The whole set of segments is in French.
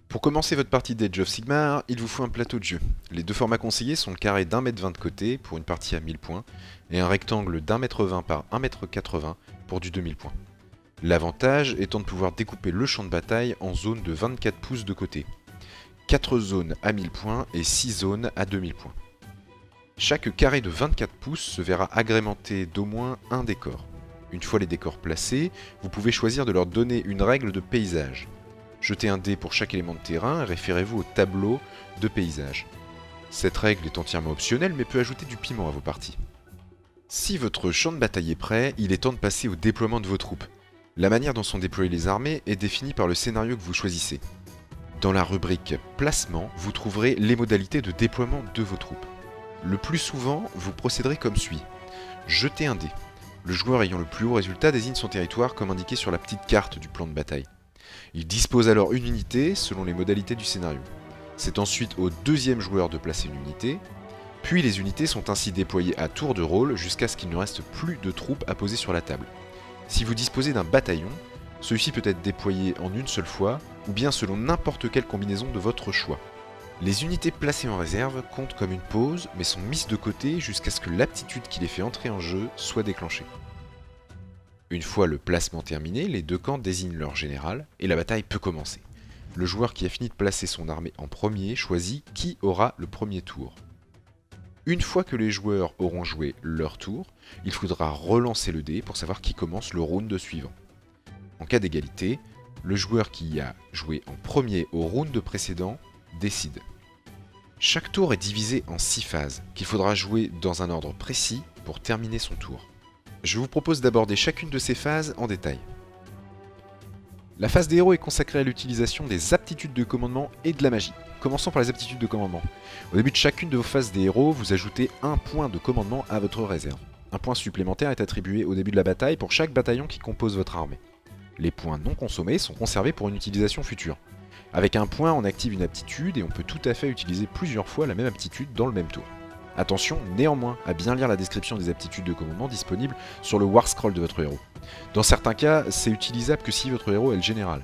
Pour commencer votre partie d'Age of Sigmar, il vous faut un plateau de jeu. Les deux formats conseillés sont le carré d'1m20 de côté pour une partie à 1000 points et un rectangle d'1m20 par 1m80 pour du 2000 points. L'avantage étant de pouvoir découper le champ de bataille en zones de 24 pouces de côté. 4 zones à 1000 points et 6 zones à 2000 points. Chaque carré de 24 pouces se verra agrémenté d'au moins un décor. Une fois les décors placés, vous pouvez choisir de leur donner une règle de paysage. Jetez un dé pour chaque élément de terrain et référez-vous au tableau de paysage. Cette règle est entièrement optionnelle mais peut ajouter du piment à vos parties. Si votre champ de bataille est prêt, il est temps de passer au déploiement de vos troupes. La manière dont sont déployées les armées est définie par le scénario que vous choisissez. Dans la rubrique Placement, vous trouverez les modalités de déploiement de vos troupes. Le plus souvent, vous procéderez comme suit. Jetez un dé. Le joueur ayant le plus haut résultat désigne son territoire comme indiqué sur la petite carte du plan de bataille. Il dispose alors une unité selon les modalités du scénario. C'est ensuite au deuxième joueur de placer une unité, puis les unités sont ainsi déployées à tour de rôle jusqu'à ce qu'il ne reste plus de troupes à poser sur la table. Si vous disposez d'un bataillon, celui-ci peut être déployé en une seule fois, ou bien selon n'importe quelle combinaison de votre choix. Les unités placées en réserve comptent comme une pause, mais sont mises de côté jusqu'à ce que l'aptitude qui les fait entrer en jeu soit déclenchée. Une fois le placement terminé, les deux camps désignent leur général, et la bataille peut commencer. Le joueur qui a fini de placer son armée en premier choisit qui aura le premier tour. Une fois que les joueurs auront joué leur tour, il faudra relancer le dé pour savoir qui commence le round suivant. En cas d'égalité, le joueur qui a joué en premier au round précédent décide. Chaque tour est divisé en 6 phases, qu'il faudra jouer dans un ordre précis pour terminer son tour. Je vous propose d'aborder chacune de ces phases en détail. La phase des héros est consacrée à l'utilisation des aptitudes de commandement et de la magie. Commençons par les aptitudes de commandement. Au début de chacune de vos phases des héros, vous ajoutez un point de commandement à votre réserve. Un point supplémentaire est attribué au début de la bataille pour chaque bataillon qui compose votre armée. Les points non consommés sont conservés pour une utilisation future. Avec un point, on active une aptitude et on peut tout à fait utiliser plusieurs fois la même aptitude dans le même tour. Attention néanmoins à bien lire la description des aptitudes de commandement disponibles sur le War Scroll de votre héros. Dans certains cas, c'est utilisable que si votre héros est le général.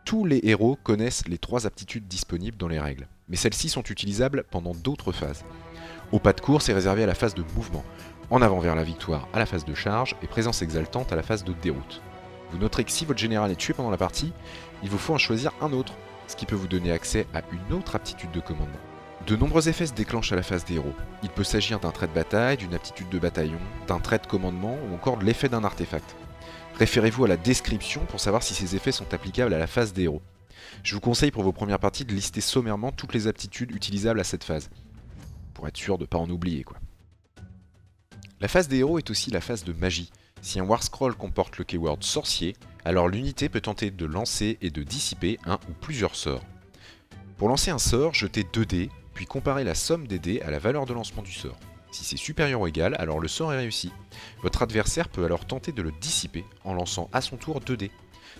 Tous les héros connaissent les 3 aptitudes disponibles dans les règles, mais celles-ci sont utilisables pendant d'autres phases. Au pas de course est réservé à la phase de mouvement, en avant vers la victoire à la phase de charge et présence exaltante à la phase de déroute. Vous noterez que si votre général est tué pendant la partie, il vous faut en choisir un autre, ce qui peut vous donner accès à une autre aptitude de commandement. De nombreux effets se déclenchent à la phase des héros. Il peut s'agir d'un trait de bataille, d'une aptitude de bataillon, d'un trait de commandement ou encore de l'effet d'un artefact. Référez-vous à la description pour savoir si ces effets sont applicables à la phase des héros. Je vous conseille pour vos premières parties de lister sommairement toutes les aptitudes utilisables à cette phase, pour être sûr de ne pas en oublier quoi. La phase des héros est aussi la phase de magie. Si un War Scroll comporte le keyword sorcier, alors l'unité peut tenter de lancer et de dissiper un ou plusieurs sorts. Pour lancer un sort, jetez 2 dés, puis comparez la somme des dés à la valeur de lancement du sort. Si c'est supérieur ou égal, alors le sort est réussi. Votre adversaire peut alors tenter de le dissiper en lançant à son tour 2 dés.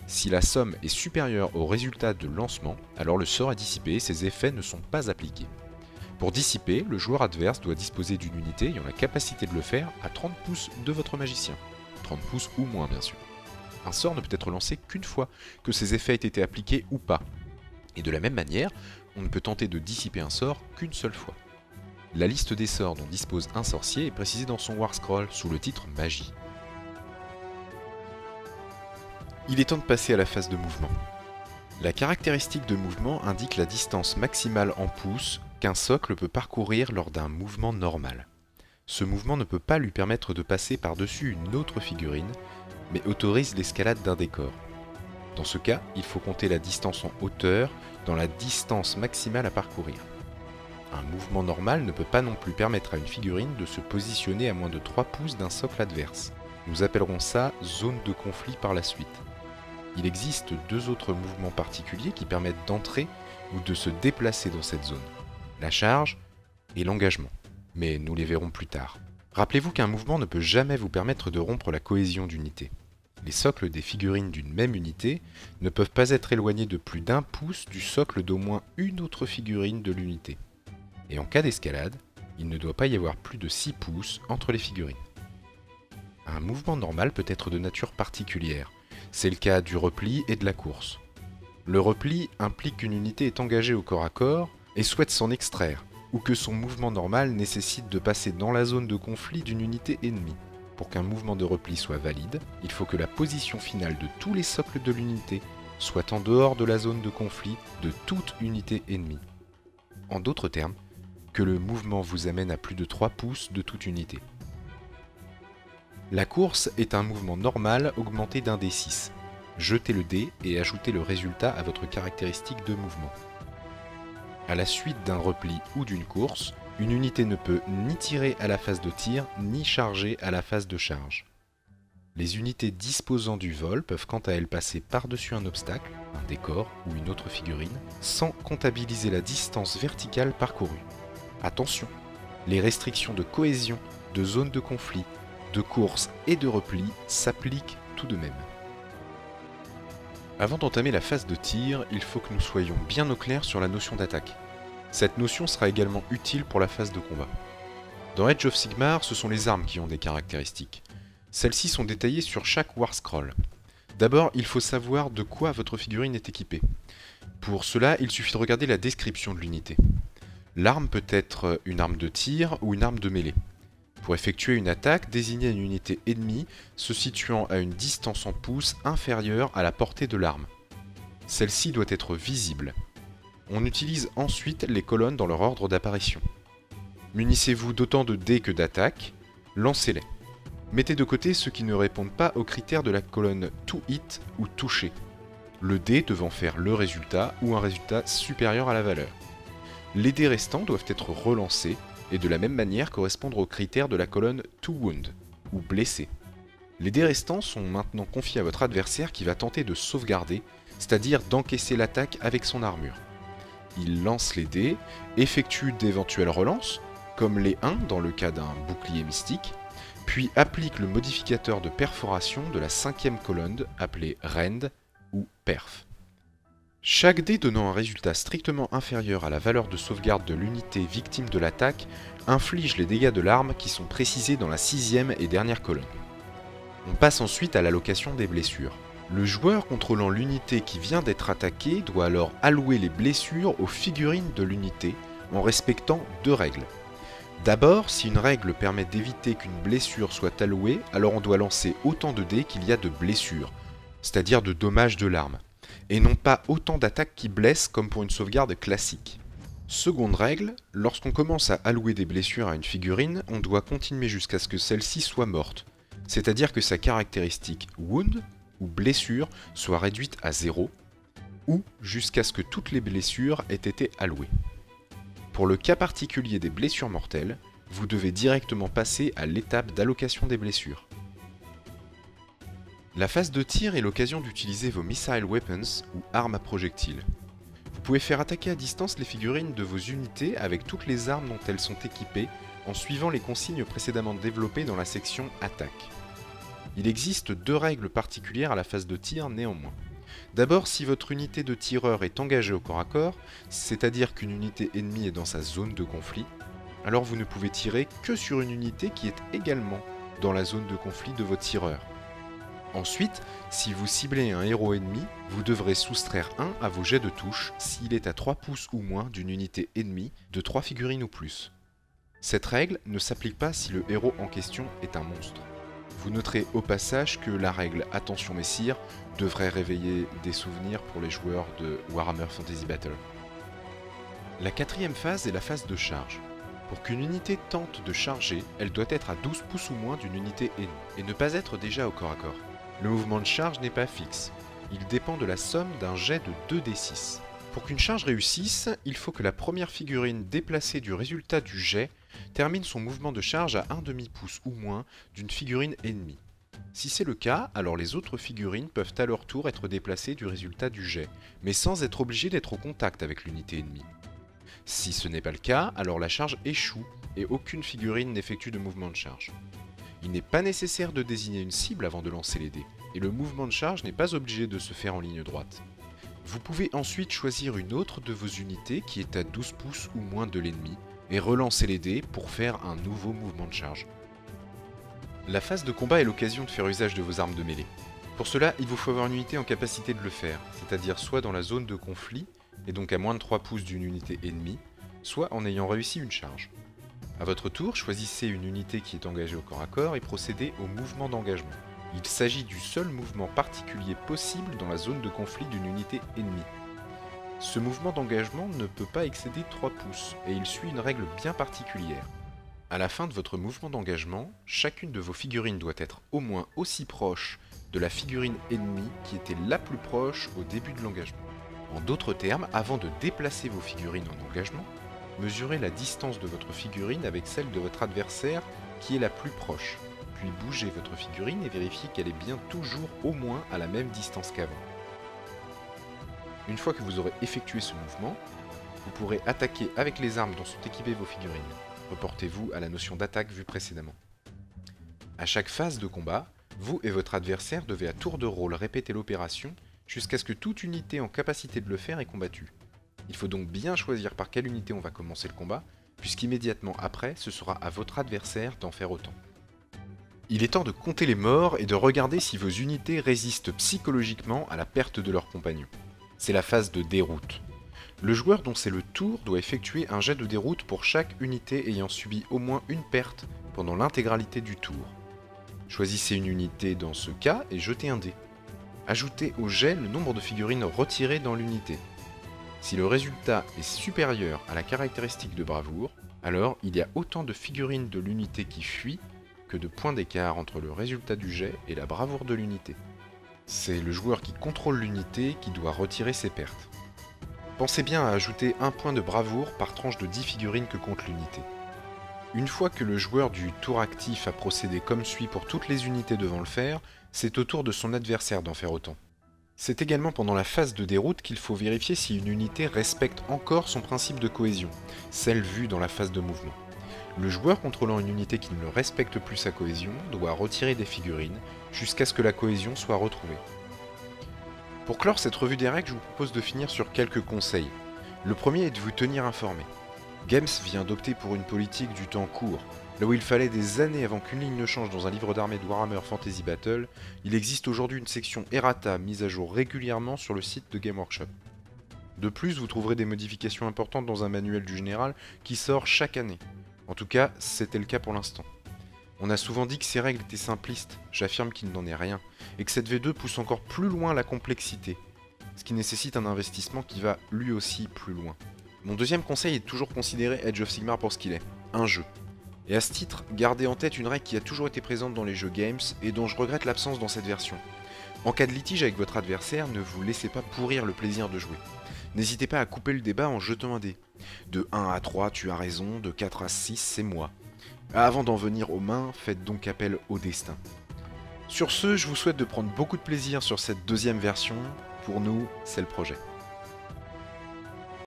Si la somme est supérieure au résultat de lancement, alors le sort est dissipé et ses effets ne sont pas appliqués. Pour dissiper, le joueur adverse doit disposer d'une unité ayant la capacité de le faire à 30 pouces de votre magicien. 30 pouces ou moins bien sûr. Un sort ne peut être lancé qu'une fois, que ses effets aient été appliqués ou pas. Et de la même manière, on ne peut tenter de dissiper un sort qu'une seule fois. La liste des sorts dont dispose un sorcier est précisée dans son War Scroll sous le titre Magie. Il est temps de passer à la phase de mouvement. La caractéristique de mouvement indique la distance maximale en pouces qu'un socle peut parcourir lors d'un mouvement normal. Ce mouvement ne peut pas lui permettre de passer par-dessus une autre figurine, mais autorise l'escalade d'un décor. Dans ce cas, il faut compter la distance en hauteur dans la distance maximale à parcourir. Un mouvement normal ne peut pas non plus permettre à une figurine de se positionner à moins de 3 pouces d'un socle adverse. Nous appellerons ça zone de conflit par la suite. Il existe 2 autres mouvements particuliers qui permettent d'entrer ou de se déplacer dans cette zone. La charge et l'engagement. Mais nous les verrons plus tard. Rappelez-vous qu'un mouvement ne peut jamais vous permettre de rompre la cohésion d'unité. Les socles des figurines d'une même unité ne peuvent pas être éloignés de plus d'1 pouce du socle d'au moins une autre figurine de l'unité. Et en cas d'escalade, il ne doit pas y avoir plus de 6 pouces entre les figurines. Un mouvement normal peut être de nature particulière. C'est le cas du repli et de la course. Le repli implique qu'une unité est engagée au corps à corps et souhaite s'en extraire, ou que son mouvement normal nécessite de passer dans la zone de conflit d'une unité ennemie. Pour qu'un mouvement de repli soit valide, il faut que la position finale de tous les socles de l'unité soit en dehors de la zone de conflit de toute unité ennemie. En d'autres termes, que le mouvement vous amène à plus de 3 pouces de toute unité. La course est un mouvement normal augmenté d'un D6. Jetez le dé et ajoutez le résultat à votre caractéristique de mouvement. À la suite d'un repli ou d'une course, une unité ne peut ni tirer à la phase de tir, ni charger à la phase de charge. Les unités disposant du vol peuvent quant à elles passer par-dessus un obstacle, un décor ou une autre figurine, sans comptabiliser la distance verticale parcourue. Attention, les restrictions de cohésion, de zone de conflit, de course et de repli s'appliquent tout de même. Avant d'entamer la phase de tir, il faut que nous soyons bien au clair sur la notion d'attaque. Cette notion sera également utile pour la phase de combat. Dans Age of Sigmar, ce sont les armes qui ont des caractéristiques. Celles-ci sont détaillées sur chaque War Scroll. D'abord, il faut savoir de quoi votre figurine est équipée. Pour cela, il suffit de regarder la description de l'unité. L'arme peut être une arme de tir ou une arme de mêlée. Pour effectuer une attaque, désignez une unité ennemie se situant à une distance en pouces inférieure à la portée de l'arme. Celle-ci doit être visible. On utilise ensuite les colonnes dans leur ordre d'apparition. Munissez-vous d'autant de dés que d'attaques, lancez-les. Mettez de côté ceux qui ne répondent pas aux critères de la colonne To Hit ou Toucher, le dé devant faire le résultat ou un résultat supérieur à la valeur. Les dés restants doivent être relancés et de la même manière correspondre aux critères de la colonne To Wound, ou blessé. Les dés restants sont maintenant confiés à votre adversaire qui va tenter de sauvegarder, c'est-à-dire d'encaisser l'attaque avec son armure. Il lance les dés, effectue d'éventuelles relances, comme les 1 dans le cas d'un bouclier mystique, puis applique le modificateur de perforation de la 5e colonne appelé Rend ou Perf. Chaque dé donnant un résultat strictement inférieur à la valeur de sauvegarde de l'unité victime de l'attaque inflige les dégâts de l'arme qui sont précisés dans la 6e et dernière colonne. On passe ensuite à l'allocation des blessures. Le joueur contrôlant l'unité qui vient d'être attaquée doit alors allouer les blessures aux figurines de l'unité en respectant 2 règles. D'abord, si une règle permet d'éviter qu'une blessure soit allouée, alors on doit lancer autant de dés qu'il y a de blessures, c'est-à-dire de dommages de l'arme, et non pas autant d'attaques qui blessent comme pour une sauvegarde classique. Seconde règle, lorsqu'on commence à allouer des blessures à une figurine, on doit continuer jusqu'à ce que celle-ci soit morte, c'est-à-dire que sa caractéristique Wound ou blessure soit réduite à 0, ou jusqu'à ce que toutes les blessures aient été allouées. Pour le cas particulier des blessures mortelles, vous devez directement passer à l'étape d'allocation des blessures. La phase de tir est l'occasion d'utiliser vos Missile Weapons ou armes à projectiles. Vous pouvez faire attaquer à distance les figurines de vos unités avec toutes les armes dont elles sont équipées en suivant les consignes précédemment développées dans la section Attaque. Il existe 2 règles particulières à la phase de tir néanmoins. D'abord, si votre unité de tireur est engagée au corps à corps, c'est-à-dire qu'une unité ennemie est dans sa zone de conflit, alors vous ne pouvez tirer que sur une unité qui est également dans la zone de conflit de votre tireur. Ensuite, si vous ciblez un héros ennemi, vous devrez soustraire 1 à vos jets de touche s'il est à 3 pouces ou moins d'une unité ennemie de 3 figurines ou plus. Cette règle ne s'applique pas si le héros en question est un monstre. Vous noterez au passage que la règle Attention Messire devrait réveiller des souvenirs pour les joueurs de Warhammer Fantasy Battle. La 4e phase est la phase de charge. Pour qu'une unité tente de charger, elle doit être à 12 pouces ou moins d'une unité ennemie, et ne pas être déjà au corps à corps. Le mouvement de charge n'est pas fixe, il dépend de la somme d'un jet de 2d6. Pour qu'une charge réussisse, il faut que la première figurine déplacée du résultat du jet termine son mouvement de charge à 1 demi-pouce ou moins d'une figurine ennemie. Si c'est le cas, alors les autres figurines peuvent à leur tour être déplacées du résultat du jet, mais sans être obligées d'être au contact avec l'unité ennemie. Si ce n'est pas le cas, alors la charge échoue et aucune figurine n'effectue de mouvement de charge. Il n'est pas nécessaire de désigner une cible avant de lancer les dés, et le mouvement de charge n'est pas obligé de se faire en ligne droite. Vous pouvez ensuite choisir une autre de vos unités qui est à 12 pouces ou moins de l'ennemi, et relancez les dés pour faire un nouveau mouvement de charge. La phase de combat est l'occasion de faire usage de vos armes de mêlée. Pour cela, il vous faut avoir une unité en capacité de le faire, c'est-à-dire soit dans la zone de conflit, et donc à moins de 3 pouces d'une unité ennemie, soit en ayant réussi une charge. A votre tour, choisissez une unité qui est engagée au corps à corps et procédez au mouvement d'engagement. Il s'agit du seul mouvement particulier possible dans la zone de conflit d'une unité ennemie. Ce mouvement d'engagement ne peut pas excéder 3 pouces, et il suit une règle bien particulière. À la fin de votre mouvement d'engagement, chacune de vos figurines doit être au moins aussi proche de la figurine ennemie qui était la plus proche au début de l'engagement. En d'autres termes, avant de déplacer vos figurines en engagement, mesurez la distance de votre figurine avec celle de votre adversaire qui est la plus proche, puis bougez votre figurine et vérifiez qu'elle est bien toujours au moins à la même distance qu'avant. Une fois que vous aurez effectué ce mouvement, vous pourrez attaquer avec les armes dont sont équipées vos figurines. Reportez-vous à la notion d'attaque vue précédemment. À chaque phase de combat, vous et votre adversaire devez à tour de rôle répéter l'opération jusqu'à ce que toute unité en capacité de le faire est combattue. Il faut donc bien choisir par quelle unité on va commencer le combat, puisqu'immédiatement après, ce sera à votre adversaire d'en faire autant. Il est temps de compter les morts et de regarder si vos unités résistent psychologiquement à la perte de leurs compagnons. C'est la phase de déroute. Le joueur dont c'est le tour doit effectuer un jet de déroute pour chaque unité ayant subi au moins une perte pendant l'intégralité du tour. Choisissez une unité dans ce cas et jetez un dé. Ajoutez au jet le nombre de figurines retirées dans l'unité. Si le résultat est supérieur à la caractéristique de bravoure, alors il y a autant de figurines de l'unité qui fuient que de points d'écart entre le résultat du jet et la bravoure de l'unité. C'est le joueur qui contrôle l'unité qui doit retirer ses pertes. Pensez bien à ajouter un point de bravoure par tranche de 10 figurines que compte l'unité. Une fois que le joueur du tour actif a procédé comme suit pour toutes les unités devant le faire, c'est au tour de son adversaire d'en faire autant. C'est également pendant la phase de déroute qu'il faut vérifier si une unité respecte encore son principe de cohésion, celle vue dans la phase de mouvement. Le joueur contrôlant une unité qui ne respecte plus sa cohésion doit retirer des figurines jusqu'à ce que la cohésion soit retrouvée. Pour clore cette revue des règles, je vous propose de finir sur quelques conseils. Le premier est de vous tenir informé. Games vient d'opter pour une politique du temps court. Là où il fallait des années avant qu'une ligne ne change dans un livre d'armée de Warhammer Fantasy Battle, il existe aujourd'hui une section errata mise à jour régulièrement sur le site de Game Workshop. De plus, vous trouverez des modifications importantes dans un manuel du général qui sort chaque année. En tout cas, c'était le cas pour l'instant. On a souvent dit que ces règles étaient simplistes, j'affirme qu'il n'en est rien, et que cette V2 pousse encore plus loin la complexité, ce qui nécessite un investissement qui va lui aussi plus loin. Mon deuxième conseil est de toujours considérer Age of Sigmar pour ce qu'il est, un jeu. Et à ce titre, gardez en tête une règle qui a toujours été présente dans les jeux Games et dont je regrette l'absence dans cette version. En cas de litige avec votre adversaire, ne vous laissez pas pourrir le plaisir de jouer. N'hésitez pas à couper le débat en jetant un dé. De 1 à 3, tu as raison, de 4 à 6, c'est moi. Avant d'en venir aux mains, faites donc appel au destin. Sur ce, je vous souhaite de prendre beaucoup de plaisir sur cette deuxième version. Pour nous, c'est le projet.